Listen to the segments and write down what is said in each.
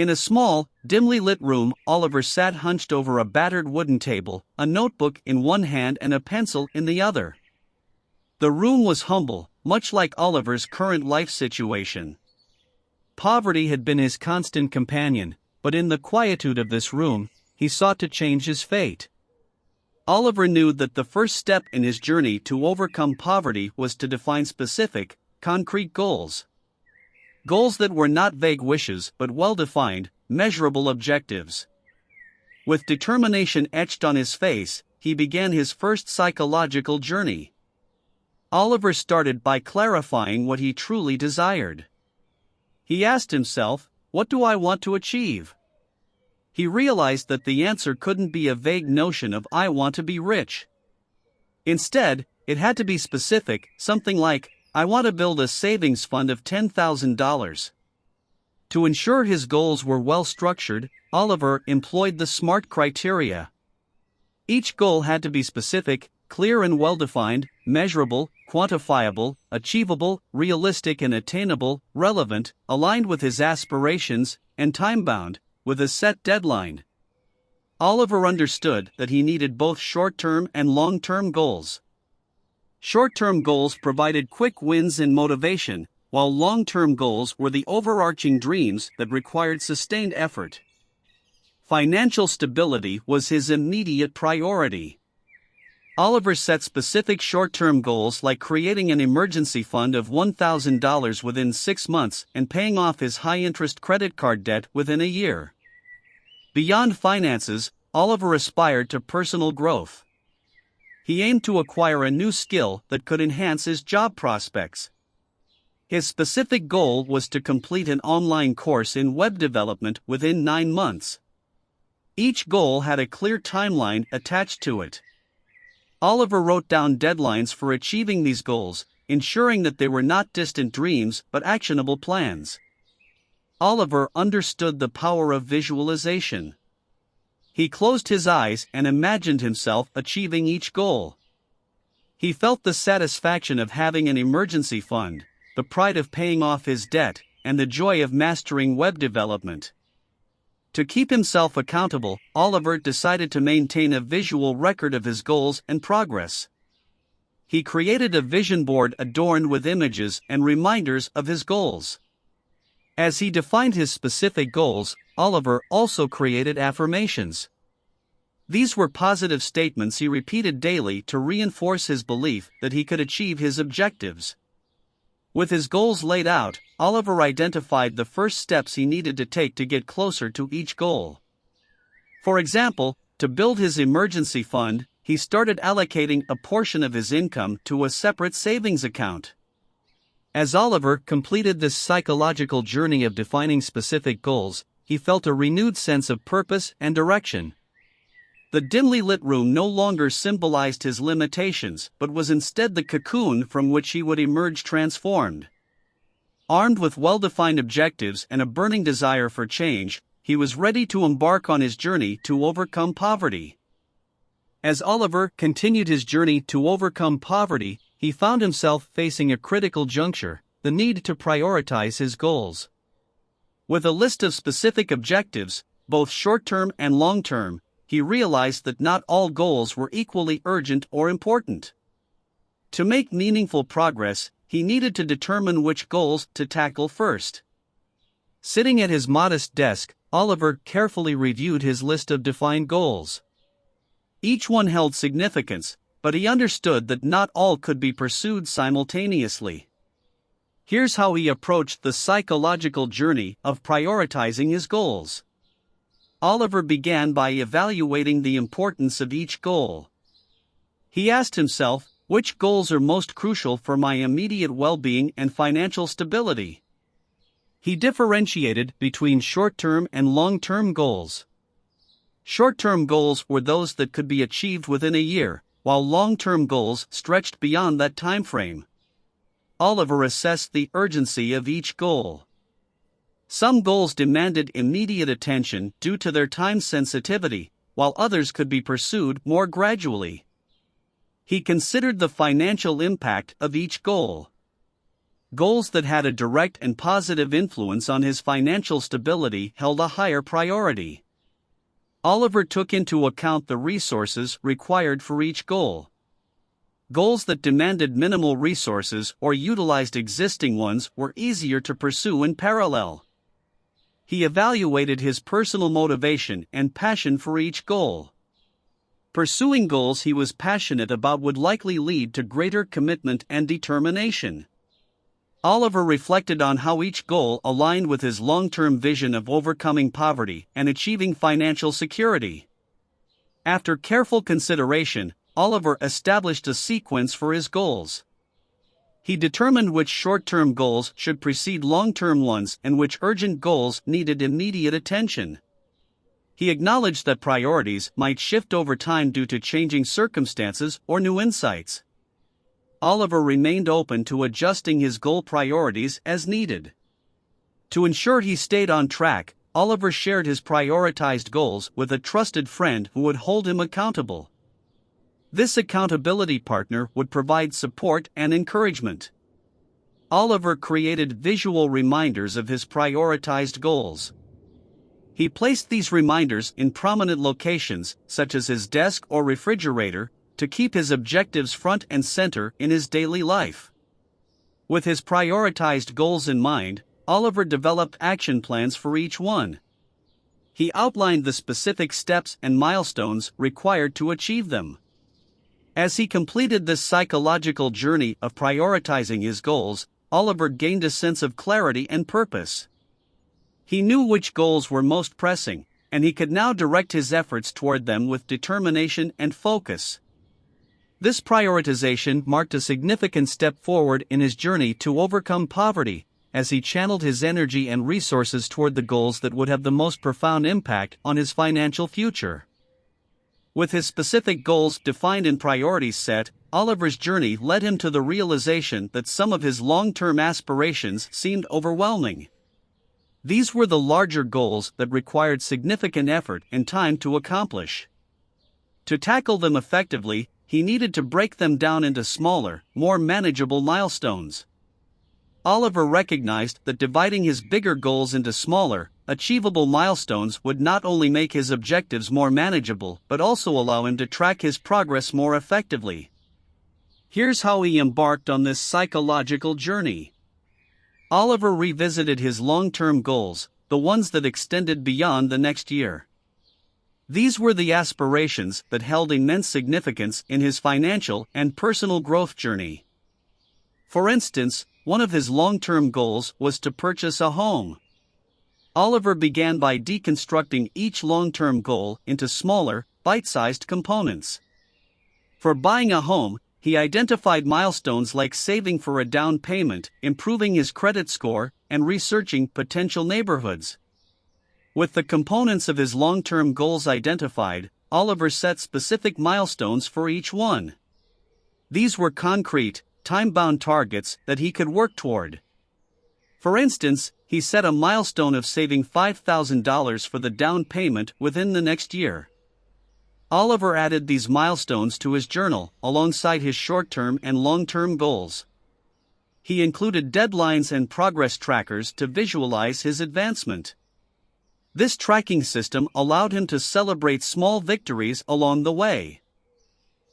In a small, dimly lit room, Oliver sat hunched over a battered wooden table, a notebook in one hand and a pencil in the other. The room was humble, much like Oliver's current life situation. Poverty had been his constant companion, but in the quietude of this room, he sought to change his fate. Oliver knew that the first step in his journey to overcome poverty was to define specific, concrete goals. Goals that were not vague wishes but well-defined, measurable objectives. With determination etched on his face, he began his first psychological journey. Oliver started by clarifying what he truly desired. He asked himself, "What do I want to achieve?" He realized that the answer couldn't be a vague notion of "I want to be rich." Instead, it had to be specific, something like, "I want to build a savings fund of $10,000. To ensure his goals were well structured, Oliver employed the SMART criteria. Each goal had to be specific, clear and well-defined, measurable, quantifiable, achievable, realistic and attainable, relevant, aligned with his aspirations, and time-bound, with a set deadline. Oliver understood that he needed both short-term and long-term goals. Short-term goals provided quick wins and motivation, while long-term goals were the overarching dreams that required sustained effort. Financial stability was his immediate priority. Oliver set specific short-term goals like creating an emergency fund of $1,000 within 6 months and paying off his high-interest credit card debt within a year. Beyond finances, Oliver aspired to personal growth. He aimed to acquire a new skill that could enhance his job prospects. His specific goal was to complete an online course in web development within 9 months. Each goal had a clear timeline attached to it. Oliver wrote down deadlines for achieving these goals, ensuring that they were not distant dreams but actionable plans. Oliver understood the power of visualization. He closed his eyes and imagined himself achieving each goal. He felt the satisfaction of having an emergency fund, the pride of paying off his debt, and the joy of mastering web development. To keep himself accountable, Oliver decided to maintain a visual record of his goals and progress. He created a vision board adorned with images and reminders of his goals. As he defined his specific goals, Oliver also created affirmations. These were positive statements he repeated daily to reinforce his belief that he could achieve his objectives. With his goals laid out, Oliver identified the first steps he needed to take to get closer to each goal. For example, to build his emergency fund, he started allocating a portion of his income to a separate savings account. As Oliver completed this psychological journey of defining specific goals, he felt a renewed sense of purpose and direction. The dimly lit room no longer symbolized his limitations but was instead the cocoon from which he would emerge transformed. Armed with well-defined objectives and a burning desire for change, he was ready to embark on his journey to overcome poverty. As Oliver continued his journey to overcome poverty, he found himself facing a critical juncture, the need to prioritize his goals. With a list of specific objectives, both short-term and long-term, he realized that not all goals were equally urgent or important. To make meaningful progress, he needed to determine which goals to tackle first. Sitting at his modest desk, Oliver carefully reviewed his list of defined goals. Each one held significance, but he understood that not all could be pursued simultaneously. Here's how he approached the psychological journey of prioritizing his goals. Oliver began by evaluating the importance of each goal. He asked himself, which goals are most crucial for my immediate well-being and financial stability? He differentiated between short-term and long-term goals. Short-term goals were those that could be achieved within a year, while long-term goals stretched beyond that time frame. Oliver assessed the urgency of each goal. Some goals demanded immediate attention due to their time sensitivity, while others could be pursued more gradually. He considered the financial impact of each goal. Goals that had a direct and positive influence on his financial stability held a higher priority. Oliver took into account the resources required for each goal. Goals that demanded minimal resources or utilized existing ones were easier to pursue in parallel. He evaluated his personal motivation and passion for each goal. Pursuing goals he was passionate about would likely lead to greater commitment and determination. Oliver reflected on how each goal aligned with his long-term vision of overcoming poverty and achieving financial security. After careful consideration, Oliver established a sequence for his goals. He determined which short-term goals should precede long-term ones and which urgent goals needed immediate attention. He acknowledged that priorities might shift over time due to changing circumstances or new insights. Oliver remained open to adjusting his goal priorities as needed. To ensure he stayed on track, Oliver shared his prioritized goals with a trusted friend who would hold him accountable. This accountability partner would provide support and encouragement. Oliver created visual reminders of his prioritized goals. He placed these reminders in prominent locations, such as his desk or refrigerator, to keep his objectives front and center in his daily life. With his prioritized goals in mind, Oliver developed action plans for each one. He outlined the specific steps and milestones required to achieve them. As he completed this psychological journey of prioritizing his goals, Oliver gained a sense of clarity and purpose. He knew which goals were most pressing, and he could now direct his efforts toward them with determination and focus. This prioritization marked a significant step forward in his journey to overcome poverty, as he channeled his energy and resources toward the goals that would have the most profound impact on his financial future. With his specific goals defined and priorities set, Oliver's journey led him to the realization that some of his long-term aspirations seemed overwhelming. These were the larger goals that required significant effort and time to accomplish. To tackle them effectively, he needed to break them down into smaller, more manageable milestones. Oliver recognized that dividing his bigger goals into smaller, achievable milestones would not only make his objectives more manageable but also allow him to track his progress more effectively. Here's how he embarked on this psychological journey. Oliver revisited his long-term goals, the ones that extended beyond the next year. These were the aspirations that held immense significance in his financial and personal growth journey. For instance, one of his long-term goals was to purchase a home. Oliver began by deconstructing each long-term goal into smaller, bite-sized components. For buying a home, he identified milestones like saving for a down payment, improving his credit score, and researching potential neighborhoods. With the components of his long-term goals identified, Oliver set specific milestones for each one. These were concrete, time-bound targets that he could work toward. For instance, he set a milestone of saving $5,000 for the down payment within the next year. Oliver added these milestones to his journal alongside his short-term and long-term goals. He included deadlines and progress trackers to visualize his advancement. This tracking system allowed him to celebrate small victories along the way.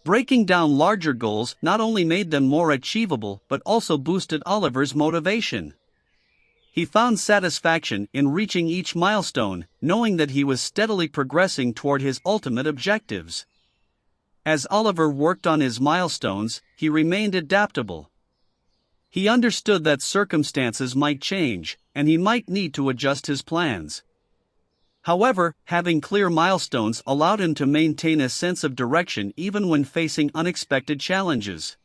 Breaking down larger goals not only made them more achievable but also boosted Oliver's motivation. He found satisfaction in reaching each milestone, knowing that he was steadily progressing toward his ultimate objectives. As Oliver worked on his milestones, he remained adaptable. He understood that circumstances might change, and he might need to adjust his plans. However, having clear milestones allowed him to maintain a sense of direction even when facing unexpected challenges.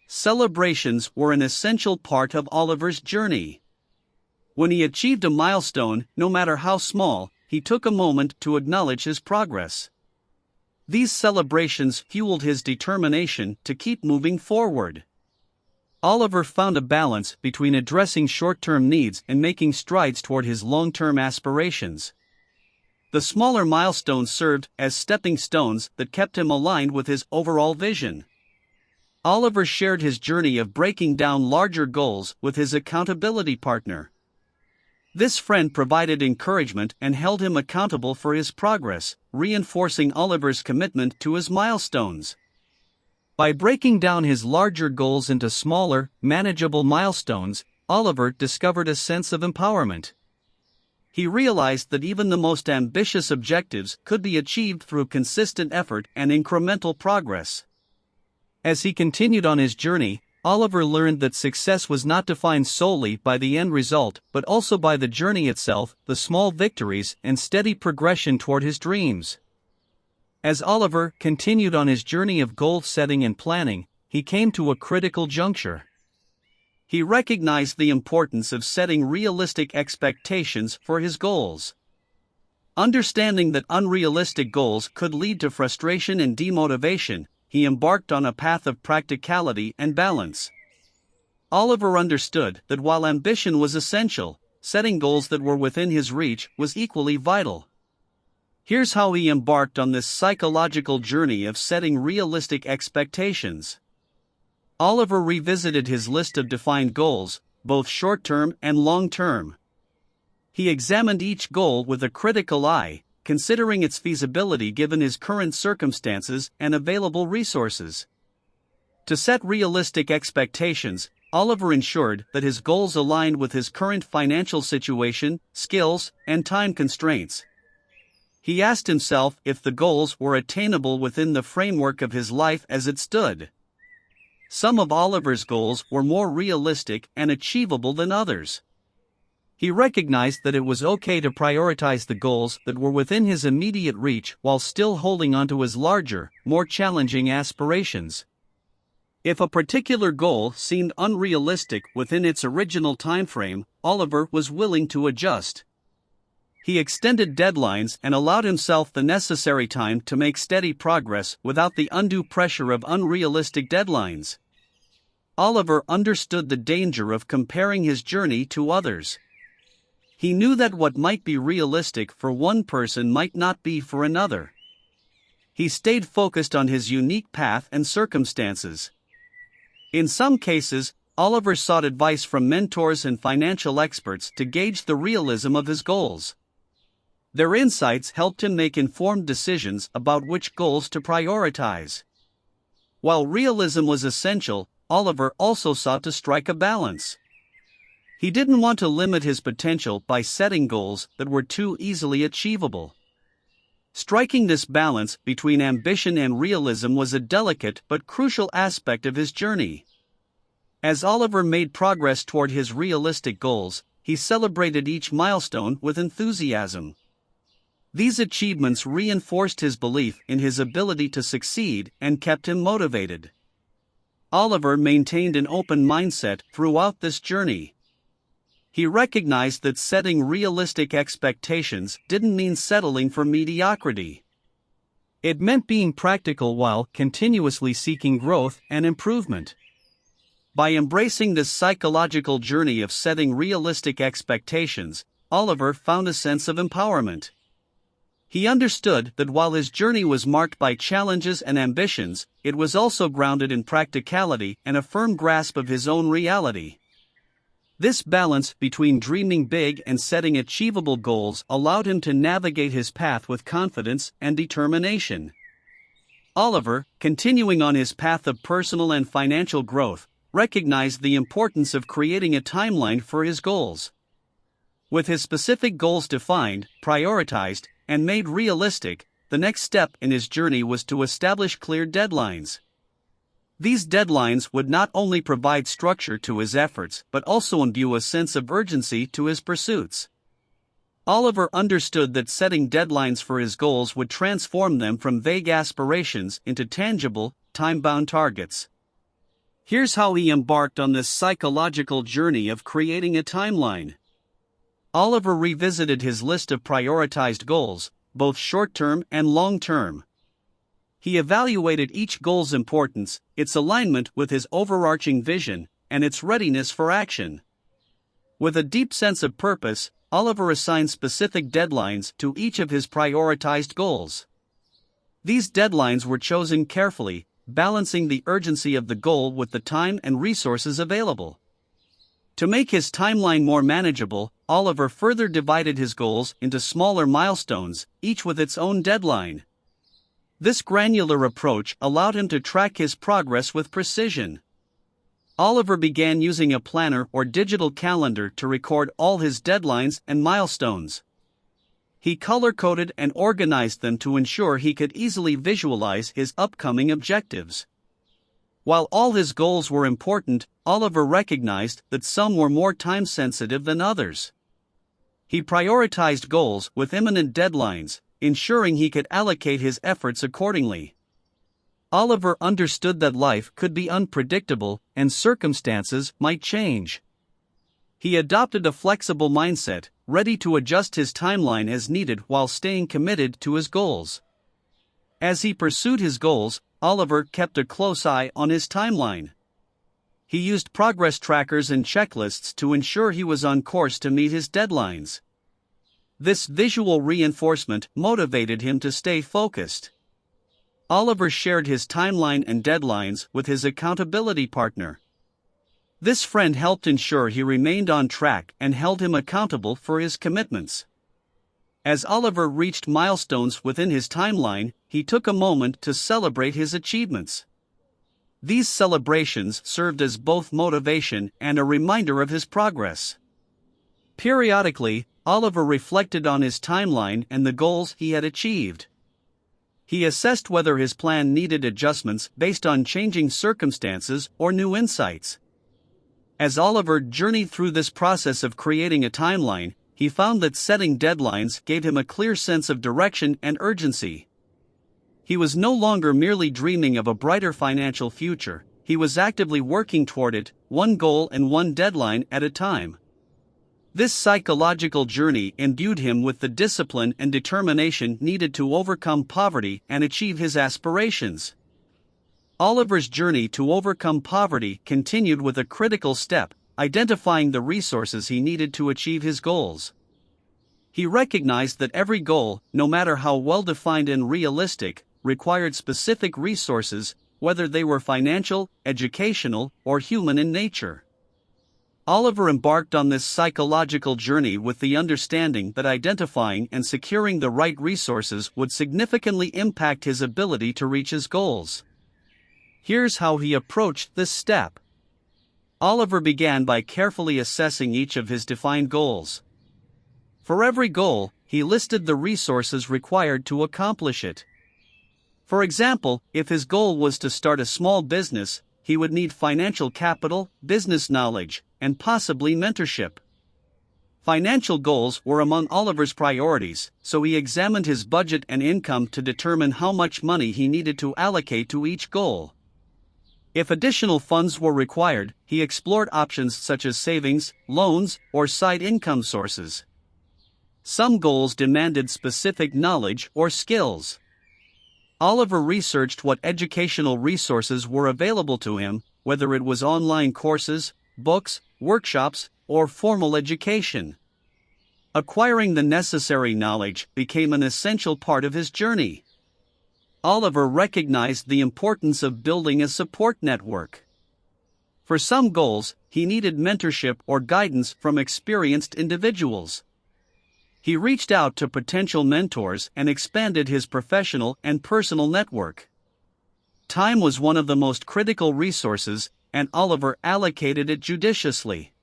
Celebrations were an essential part of Oliver's journey. When he achieved a milestone, no matter how small, he took a moment to acknowledge his progress. These celebrations fueled his determination to keep moving forward. Oliver found a balance between addressing short-term needs and making strides toward his long-term aspirations. The smaller milestones served as stepping stones that kept him aligned with his overall vision. Oliver shared his journey of breaking down larger goals with his accountability partner. This friend provided encouragement and held him accountable for his progress, reinforcing Oliver's commitment to his milestones. By breaking down his larger goals into smaller, manageable milestones, Oliver discovered a sense of empowerment. He realized that even the most ambitious objectives could be achieved through consistent effort and incremental progress. As he continued on his journey, Oliver learned that success was not defined solely by the end result but also by the journey itself, the small victories, and steady progression toward his dreams. As Oliver continued on his journey of goal setting and planning, he came to a critical juncture. He recognized the importance of setting realistic expectations for his goals. Understanding that unrealistic goals could lead to frustration and demotivation, he embarked on a path of practicality and balance. Oliver understood that while ambition was essential, setting goals that were within his reach was equally vital. Here's how he embarked on this psychological journey of setting realistic expectations. Oliver revisited his list of defined goals, both short-term and long-term. He examined each goal with a critical eye, considering its feasibility given his current circumstances and available resources. To set realistic expectations, Oliver ensured that his goals aligned with his current financial situation, skills, and time constraints. He asked himself if the goals were attainable within the framework of his life as it stood. Some of Oliver's goals were more realistic and achievable than others. He recognized that it was okay to prioritize the goals that were within his immediate reach while still holding onto his larger, more challenging aspirations. If a particular goal seemed unrealistic within its original timeframe, Oliver was willing to adjust. He extended deadlines and allowed himself the necessary time to make steady progress without the undue pressure of unrealistic deadlines. Oliver understood the danger of comparing his journey to others. He knew that what might be realistic for one person might not be for another. He stayed focused on his unique path and circumstances. In some cases, Oliver sought advice from mentors and financial experts to gauge the realism of his goals. Their insights helped him make informed decisions about which goals to prioritize. While realism was essential, Oliver also sought to strike a balance. He didn't want to limit his potential by setting goals that were too easily achievable. Striking this balance between ambition and realism was a delicate but crucial aspect of his journey. As Oliver made progress toward his realistic goals, he celebrated each milestone with enthusiasm. These achievements reinforced his belief in his ability to succeed and kept him motivated. Oliver maintained an open mindset throughout this journey. He recognized that setting realistic expectations didn't mean settling for mediocrity. It meant being practical while continuously seeking growth and improvement. By embracing this psychological journey of setting realistic expectations, Oliver found a sense of empowerment. He understood that while his journey was marked by challenges and ambitions, it was also grounded in practicality and a firm grasp of his own reality. This balance between dreaming big and setting achievable goals allowed him to navigate his path with confidence and determination. Oliver, continuing on his path of personal and financial growth, recognized the importance of creating a timeline for his goals. With his specific goals defined, prioritized, and made realistic, the next step in his journey was to establish clear deadlines. These deadlines would not only provide structure to his efforts but also imbue a sense of urgency to his pursuits. Oliver understood that setting deadlines for his goals would transform them from vague aspirations into tangible, time-bound targets. Here's how he embarked on this psychological journey of creating a timeline. Oliver revisited his list of prioritized goals, both short-term and long-term. He evaluated each goal's importance, its alignment with his overarching vision, and its readiness for action. With a deep sense of purpose, Oliver assigned specific deadlines to each of his prioritized goals. These deadlines were chosen carefully, balancing the urgency of the goal with the time and resources available. To make his timeline more manageable, Oliver further divided his goals into smaller milestones, each with its own deadline. This granular approach allowed him to track his progress with precision. Oliver began using a planner or digital calendar to record all his deadlines and milestones. He color-coded and organized them to ensure he could easily visualize his upcoming objectives. While all his goals were important, Oliver recognized that some were more time-sensitive than others. He prioritized goals with imminent deadlines, ensuring he could allocate his efforts accordingly. Oliver understood that life could be unpredictable and circumstances might change. He adopted a flexible mindset, ready to adjust his timeline as needed while staying committed to his goals. As he pursued his goals, Oliver kept a close eye on his timeline. He used progress trackers and checklists to ensure he was on course to meet his deadlines. This visual reinforcement motivated him to stay focused. Oliver shared his timeline and deadlines with his accountability partner. This friend helped ensure he remained on track and held him accountable for his commitments. As Oliver reached milestones within his timeline, he took a moment to celebrate his achievements. These celebrations served as both motivation and a reminder of his progress. Periodically, Oliver reflected on his timeline and the goals he had achieved. He assessed whether his plan needed adjustments based on changing circumstances or new insights. As Oliver journeyed through this process of creating a timeline, he found that setting deadlines gave him a clear sense of direction and urgency. He was no longer merely dreaming of a brighter financial future, he was actively working toward it, one goal and one deadline at a time. This psychological journey imbued him with the discipline and determination needed to overcome poverty and achieve his aspirations. Oliver's journey to overcome poverty continued with a critical step, identifying the resources he needed to achieve his goals. He recognized that every goal, no matter how well-defined and realistic, required specific resources, whether they were financial, educational, or human in nature. Oliver embarked on this psychological journey with the understanding that identifying and securing the right resources would significantly impact his ability to reach his goals. Here's how he approached this step. Oliver began by carefully assessing each of his defined goals. For every goal, he listed the resources required to accomplish it. For example, if his goal was to start a small business, he would need financial capital, business knowledge, and possibly mentorship. Financial goals were among Oliver's priorities, so he examined his budget and income to determine how much money he needed to allocate to each goal. If additional funds were required, he explored options such as savings, loans, or side income sources. Some goals demanded specific knowledge or skills. Oliver researched what educational resources were available to him, whether it was online courses, books, workshops, or formal education. Acquiring the necessary knowledge became an essential part of his journey. Oliver recognized the importance of building a support network. For some goals, he needed mentorship or guidance from experienced individuals. He reached out to potential mentors and expanded his professional and personal network. Time was one of the most critical resources, and Oliver allocated it judiciously.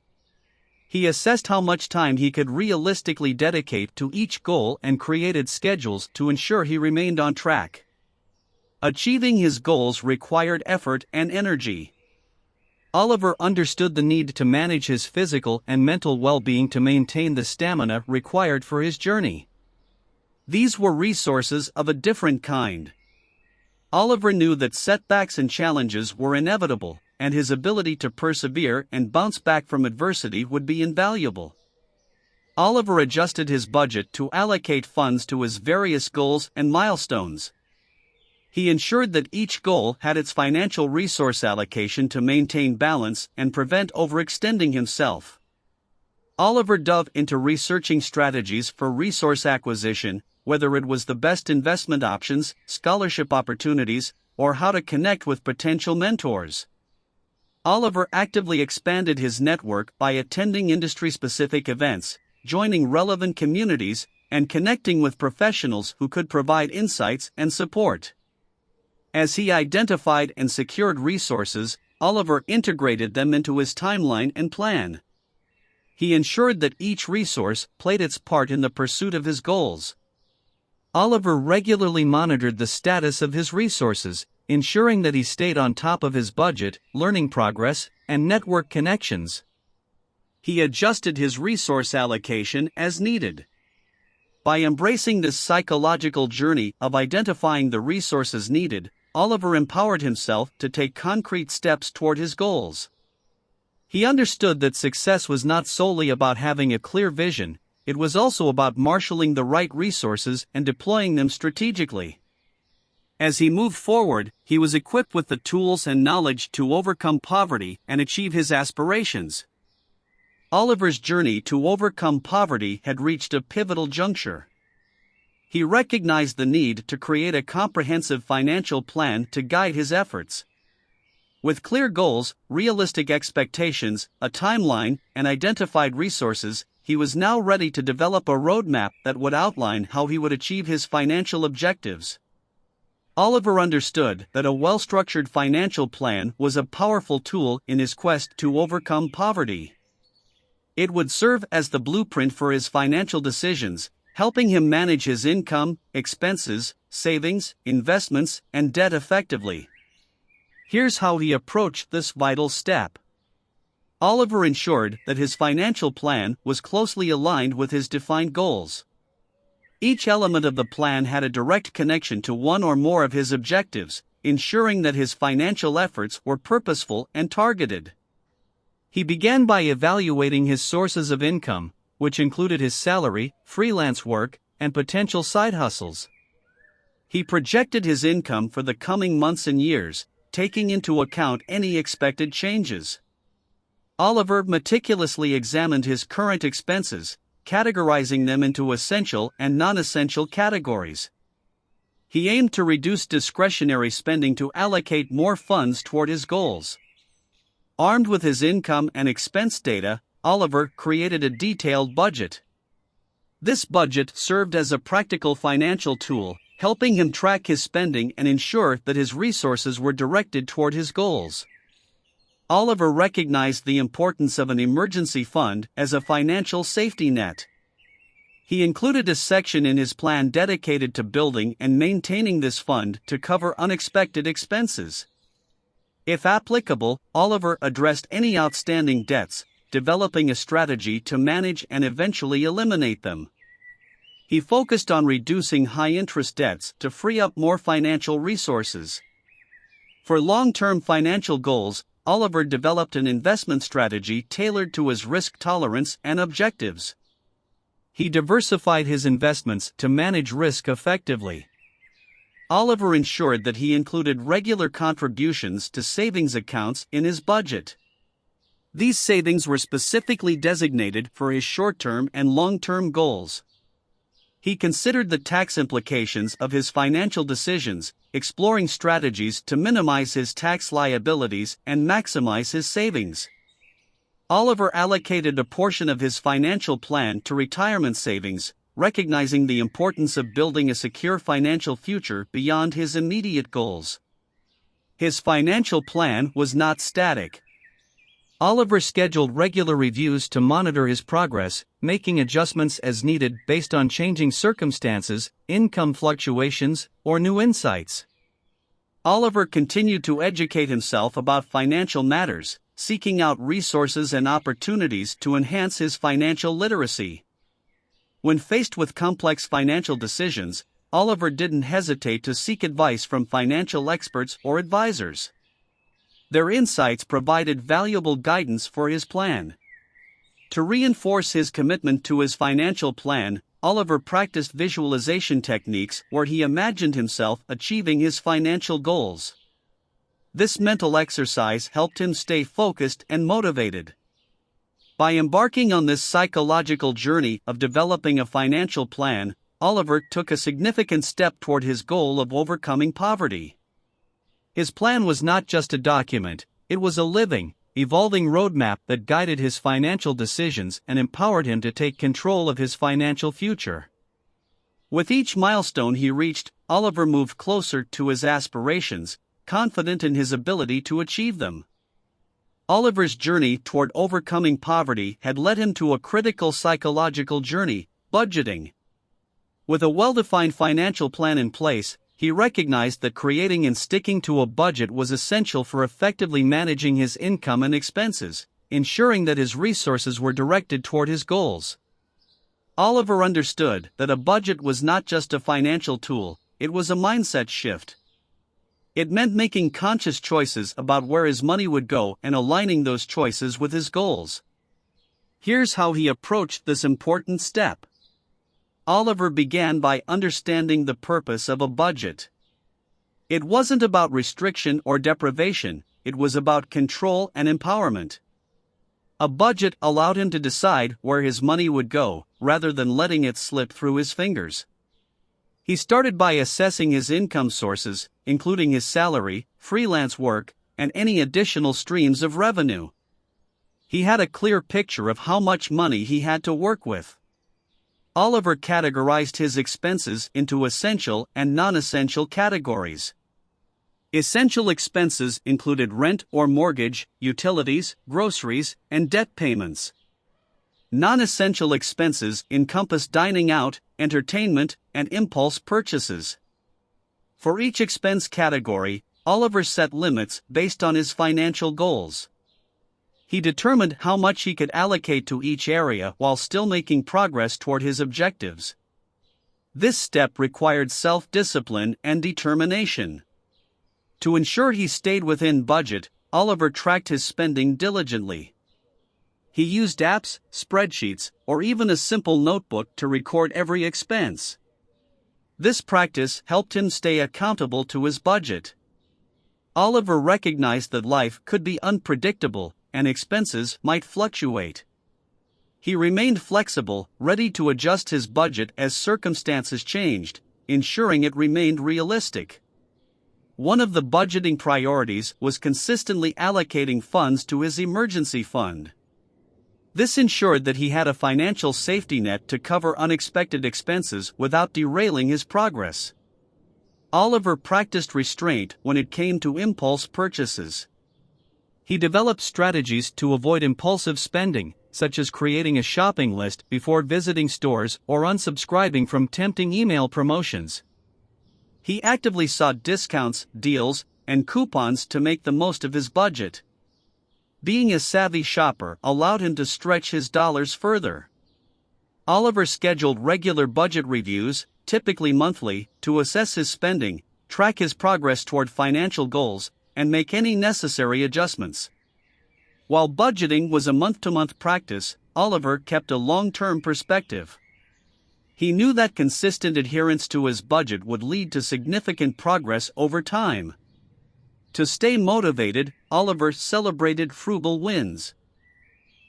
He assessed how much time he could realistically dedicate to each goal and created schedules to ensure he remained on track. Achieving his goals required effort and energy. Oliver understood the need to manage his physical and mental well-being to maintain the stamina required for his journey. These were resources of a different kind. Oliver knew that setbacks and challenges were inevitable, and his ability to persevere and bounce back from adversity would be invaluable. Oliver adjusted his budget to allocate funds to his various goals and milestones. He ensured that each goal had its financial resource allocation to maintain balance and prevent overextending himself. Oliver dove into researching strategies for resource acquisition, whether it was the best investment options, scholarship opportunities, or how to connect with potential mentors. Oliver actively expanded his network by attending industry-specific events, joining relevant communities, and connecting with professionals who could provide insights and support. As he identified and secured resources, Oliver integrated them into his timeline and plan. He ensured that each resource played its part in the pursuit of his goals. Oliver regularly monitored the status of his resources, ensuring that he stayed on top of his budget, learning progress, and network connections. He adjusted his resource allocation as needed. By embracing this psychological journey of identifying the resources needed, Oliver empowered himself to take concrete steps toward his goals. He understood that success was not solely about having a clear vision, it was also about marshaling the right resources and deploying them strategically. As he moved forward, he was equipped with the tools and knowledge to overcome poverty and achieve his aspirations. Oliver's journey to overcome poverty had reached a pivotal juncture. He recognized the need to create a comprehensive financial plan to guide his efforts. With clear goals, realistic expectations, a timeline, and identified resources, he was now ready to develop a roadmap that would outline how he would achieve his financial objectives. Oliver understood that a well-structured financial plan was a powerful tool in his quest to overcome poverty. It would serve as the blueprint for his financial decisions, helping him manage his income, expenses, savings, investments, and debt effectively. Here's how he approached this vital step. Oliver ensured that his financial plan was closely aligned with his defined goals. Each element of the plan had a direct connection to one or more of his objectives, ensuring that his financial efforts were purposeful and targeted. He began by evaluating his sources of income, which included his salary, freelance work, and potential side hustles. He projected his income for the coming months and years, taking into account any expected changes. Oliver meticulously examined his current expenses, categorizing them into essential and non-essential categories. He aimed to reduce discretionary spending to allocate more funds toward his goals. Armed with his income and expense data, Oliver created a detailed budget. This budget served as a practical financial tool, helping him track his spending and ensure that his resources were directed toward his goals. Oliver recognized the importance of an emergency fund as a financial safety net. He included a section in his plan dedicated to building and maintaining this fund to cover unexpected expenses. If applicable, Oliver addressed any outstanding debts, developing a strategy to manage and eventually eliminate them. He focused on reducing high-interest debts to free up more financial resources. For long-term financial goals, Oliver developed an investment strategy tailored to his risk tolerance and objectives. He diversified his investments to manage risk effectively. Oliver ensured that he included regular contributions to savings accounts in his budget. These savings were specifically designated for his short-term and long-term goals. He considered the tax implications of his financial decisions, exploring strategies to minimize his tax liabilities and maximize his savings. Oliver allocated a portion of his financial plan to retirement savings, recognizing the importance of building a secure financial future beyond his immediate goals. His financial plan was not static. Oliver scheduled regular reviews to monitor his progress, making adjustments as needed based on changing circumstances, income fluctuations, or new insights. Oliver continued to educate himself about financial matters, seeking out resources and opportunities to enhance his financial literacy. When faced with complex financial decisions, Oliver didn't hesitate to seek advice from financial experts or advisors. Their insights provided valuable guidance for his plan. To reinforce his commitment to his financial plan, Oliver practiced visualization techniques where he imagined himself achieving his financial goals. This mental exercise helped him stay focused and motivated. By embarking on this psychological journey of developing a financial plan, Oliver took a significant step toward his goal of overcoming poverty. His plan was not just a document, it was a living, evolving roadmap that guided his financial decisions and empowered him to take control of his financial future. With each milestone he reached, Oliver moved closer to his aspirations, confident in his ability to achieve them. Oliver's journey toward overcoming poverty had led him to a critical psychological journey: budgeting. With a well-defined financial plan in place, he recognized that creating and sticking to a budget was essential for effectively managing his income and expenses, ensuring that his resources were directed toward his goals. Oliver understood that a budget was not just a financial tool, it was a mindset shift. It meant making conscious choices about where his money would go and aligning those choices with his goals. Here's how he approached this important step. Oliver began by understanding the purpose of a budget. It wasn't about restriction or deprivation, it was about control and empowerment. A budget allowed him to decide where his money would go, rather than letting it slip through his fingers. He started by assessing his income sources, including his salary, freelance work, and any additional streams of revenue. He had a clear picture of how much money he had to work with. Oliver categorized his expenses into essential and non-essential categories. Essential expenses included rent or mortgage, utilities, groceries, and debt payments. Non-essential expenses encompass dining out, entertainment, and impulse purchases. For each expense category, Oliver set limits based on his financial goals. He determined how much he could allocate to each area while still making progress toward his objectives. This step required self-discipline and determination. To ensure he stayed within budget, Oliver tracked his spending diligently. He used apps, spreadsheets, or even a simple notebook to record every expense. This practice helped him stay accountable to his budget. Oliver recognized that life could be unpredictable, and expenses might fluctuate. He remained flexible, ready to adjust his budget as circumstances changed, ensuring it remained realistic. One of the budgeting priorities was consistently allocating funds to his emergency fund. This ensured that he had a financial safety net to cover unexpected expenses without derailing his progress. Oliver practiced restraint when it came to impulse purchases. He developed strategies to avoid impulsive spending, such as creating a shopping list before visiting stores or unsubscribing from tempting email promotions. He actively sought discounts, deals, and coupons to make the most of his budget. Being a savvy shopper allowed him to stretch his dollars further. Oliver scheduled regular budget reviews, typically monthly, to assess his spending, track his progress toward financial goals, and make any necessary adjustments. While budgeting was a month-to-month practice, Oliver kept a long-term perspective. He knew that consistent adherence to his budget would lead to significant progress over time. To stay motivated, Oliver celebrated frugal wins.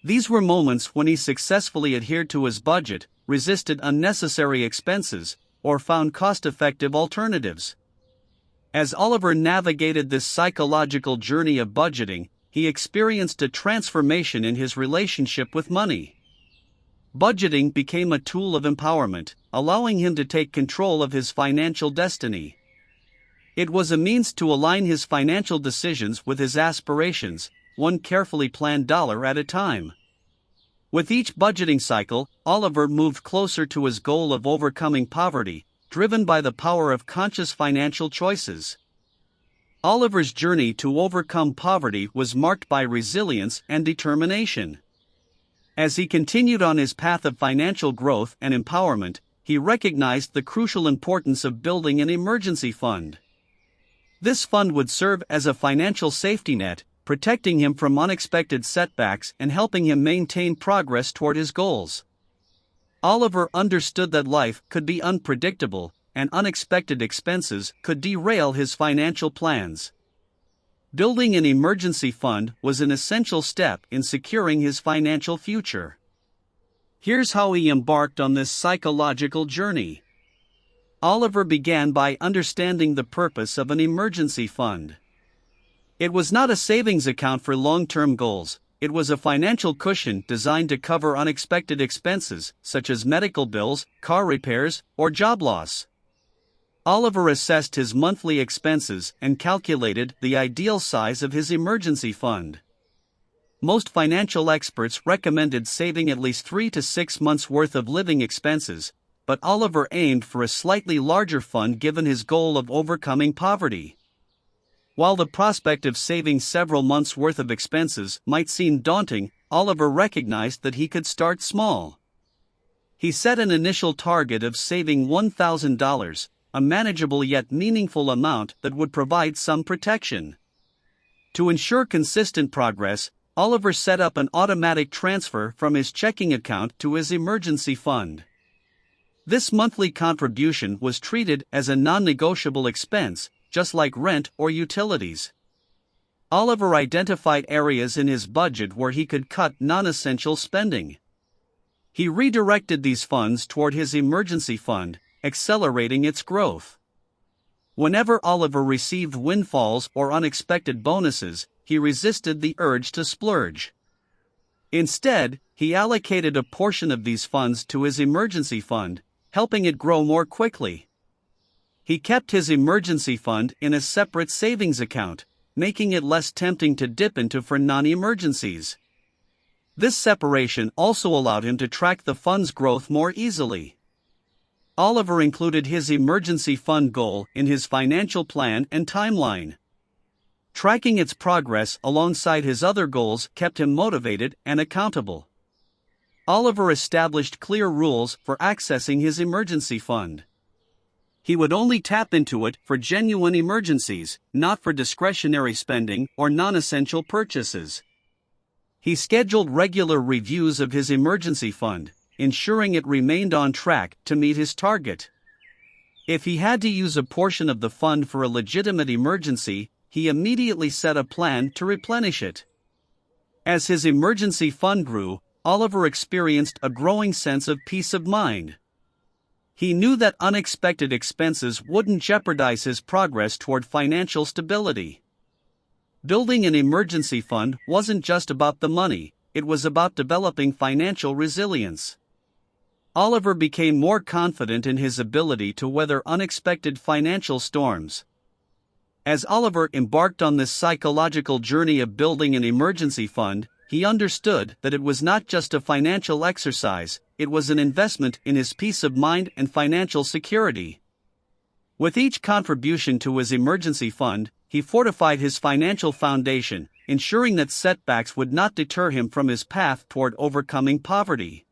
These were moments when he successfully adhered to his budget, resisted unnecessary expenses, or found cost-effective alternatives. As Oliver navigated this psychological journey of budgeting, he experienced a transformation in his relationship with money. Budgeting became a tool of empowerment, allowing him to take control of his financial destiny. It was a means to align his financial decisions with his aspirations, one carefully planned dollar at a time. With each budgeting cycle, Oliver moved closer to his goal of overcoming poverty, driven by the power of conscious financial choices. Oliver's journey to overcome poverty was marked by resilience and determination. As he continued on his path of financial growth and empowerment, he recognized the crucial importance of building an emergency fund. This fund would serve as a financial safety net, protecting him from unexpected setbacks and helping him maintain progress toward his goals. Oliver understood that life could be unpredictable, and unexpected expenses could derail his financial plans. Building an emergency fund was an essential step in securing his financial future. Here's how he embarked on this psychological journey. Oliver began by understanding the purpose of an emergency fund. It was not a savings account for long-term goals, it was a financial cushion designed to cover unexpected expenses, such as medical bills, car repairs, or job loss. Oliver assessed his monthly expenses and calculated the ideal size of his emergency fund. Most financial experts recommended saving at least 3 to 6 months' worth of living expenses, but Oliver aimed for a slightly larger fund given his goal of overcoming poverty. While the prospect of saving several months' worth of expenses might seem daunting, Oliver recognized that he could start small. He set an initial target of saving $1,000, a manageable yet meaningful amount that would provide some protection. To ensure consistent progress, Oliver set up an automatic transfer from his checking account to his emergency fund. This monthly contribution was treated as a non-negotiable expense, just like rent or utilities. Oliver identified areas in his budget where he could cut non-essential spending. He redirected these funds toward his emergency fund, accelerating its growth. Whenever Oliver received windfalls or unexpected bonuses, he resisted the urge to splurge. Instead, he allocated a portion of these funds to his emergency fund, helping it grow more quickly. He kept his emergency fund in a separate savings account, making it less tempting to dip into for non-emergencies. This separation also allowed him to track the fund's growth more easily. Oliver included his emergency fund goal in his financial plan and timeline. Tracking its progress alongside his other goals kept him motivated and accountable. Oliver established clear rules for accessing his emergency fund. He would only tap into it for genuine emergencies, not for discretionary spending or non-essential purchases. He scheduled regular reviews of his emergency fund, ensuring it remained on track to meet his target. If he had to use a portion of the fund for a legitimate emergency, he immediately set a plan to replenish it. As his emergency fund grew, Oliver experienced a growing sense of peace of mind. He knew that unexpected expenses wouldn't jeopardize his progress toward financial stability. Building an emergency fund wasn't just about the money, it was about developing financial resilience. Oliver became more confident in his ability to weather unexpected financial storms. As Oliver embarked on this psychological journey of building an emergency fund, he understood that it was not just a financial exercise, it was an investment in his peace of mind and financial security. With each contribution to his emergency fund, he fortified his financial foundation, ensuring that setbacks would not deter him from his path toward overcoming poverty.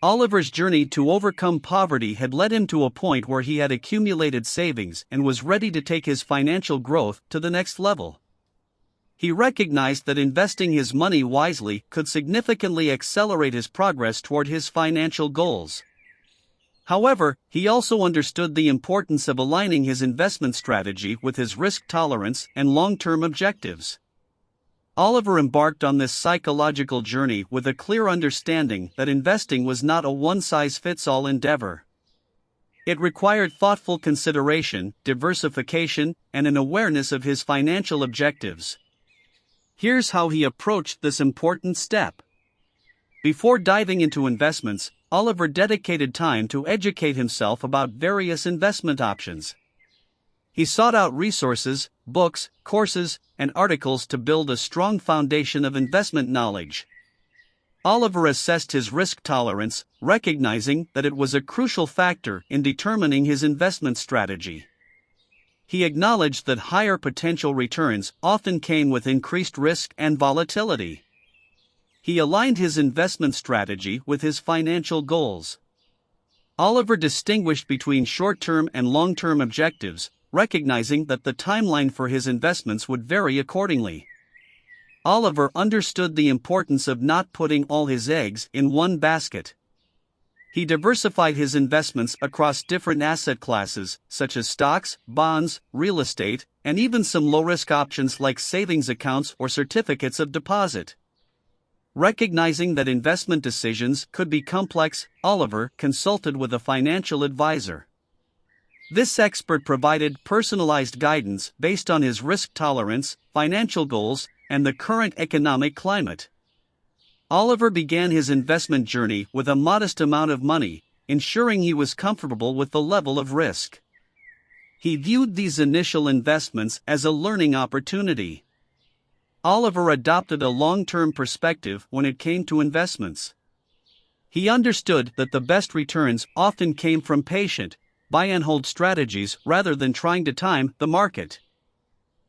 Oliver's journey to overcome poverty had led him to a point where he had accumulated savings and was ready to take his financial growth to the next level. He recognized that investing his money wisely could significantly accelerate his progress toward his financial goals. However, he also understood the importance of aligning his investment strategy with his risk tolerance and long-term objectives. Oliver embarked on this psychological journey with a clear understanding that investing was not a one-size-fits-all endeavor. It required thoughtful consideration, diversification, and an awareness of his financial objectives. Here's how he approached this important step. Before diving into investments, Oliver dedicated time to educate himself about various investment options. He sought out resources, books, courses, and articles to build a strong foundation of investment knowledge. Oliver assessed his risk tolerance, recognizing that it was a crucial factor in determining his investment strategy. He acknowledged that higher potential returns often came with increased risk and volatility. He aligned his investment strategy with his financial goals. Oliver distinguished between short-term and long-term objectives, recognizing that the timeline for his investments would vary accordingly. Oliver understood the importance of not putting all his eggs in one basket. He diversified his investments across different asset classes, such as stocks, bonds, real estate, and even some low-risk options like savings accounts or certificates of deposit. Recognizing that investment decisions could be complex, Oliver consulted with a financial advisor. This expert provided personalized guidance based on his risk tolerance, financial goals, and the current economic climate. Oliver began his investment journey with a modest amount of money, ensuring he was comfortable with the level of risk. He viewed these initial investments as a learning opportunity. Oliver adopted a long-term perspective when it came to investments. He understood that the best returns often came from patient, buy-and-hold strategies rather than trying to time the market.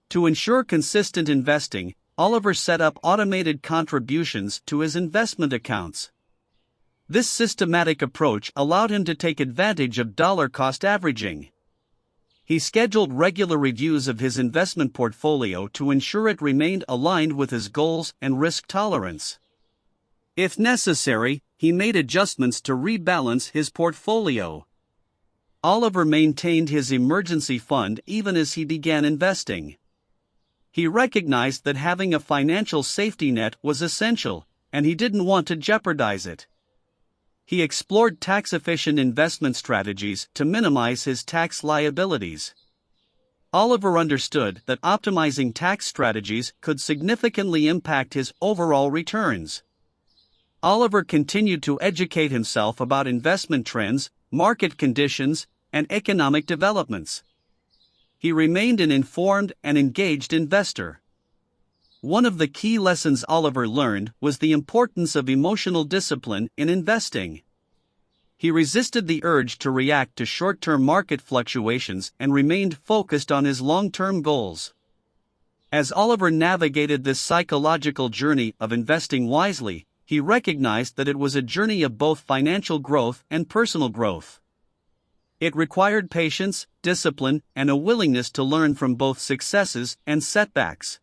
To ensure consistent investing, Oliver set up automated contributions to his investment accounts. This systematic approach allowed him to take advantage of dollar-cost averaging. He scheduled regular reviews of his investment portfolio to ensure it remained aligned with his goals and risk tolerance. If necessary, he made adjustments to rebalance his portfolio. Oliver maintained his emergency fund even as he began investing. He recognized that having a financial safety net was essential, and he didn't want to jeopardize it. He explored tax-efficient investment strategies to minimize his tax liabilities. Oliver understood that optimizing tax strategies could significantly impact his overall returns. Oliver continued to educate himself about investment trends, market conditions, and economic developments. He remained an informed and engaged investor. One of the key lessons Oliver learned was the importance of emotional discipline in investing. He resisted the urge to react to short-term market fluctuations and remained focused on his long-term goals. As Oliver navigated this psychological journey of investing wisely, he recognized that it was a journey of both financial growth and personal growth. It required patience, discipline, and a willingness to learn from both successes and setbacks.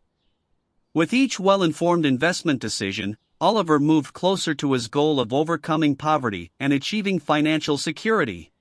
With each well-informed investment decision, Oliver moved closer to his goal of overcoming poverty and achieving financial security.